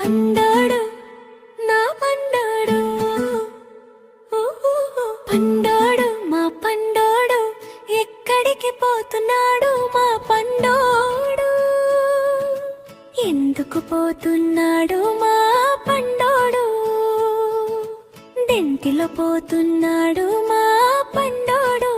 పండాడు నా పండాడు పండాడు మా పండాడు ఎక్కడికి పోతున్నాడు మా పండోడు ఎందుకు పోతున్నాడు మా పండోడు డెంటిలో పోతున్నాడు మా పండోడు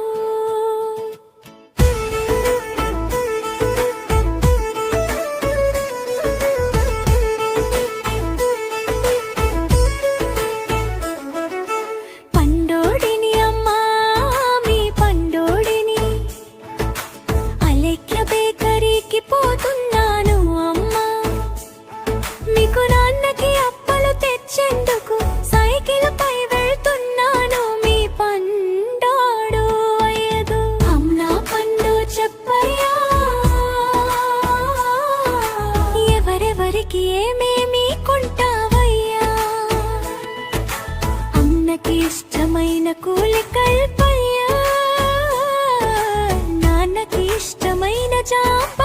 పండోడిని అమ్మా మీ పండోడిని అలెక్య బేకరీకి పోతున్నాను అమ్మా మీకు నాన్నకి అప్పలు తెచ్చేందుకు సైకిల్ పై వెళ్తున్నాను మీ పండోడు అయ్యదు అమ్మా పండు చెప్పయ్యా ఎవరెవరికి ఏమేమి కొంటావయ్యా అన్నకి ఇష్టమైన కూలి కల్పయ్యా నాన్నకి ఇష్టమైన జామ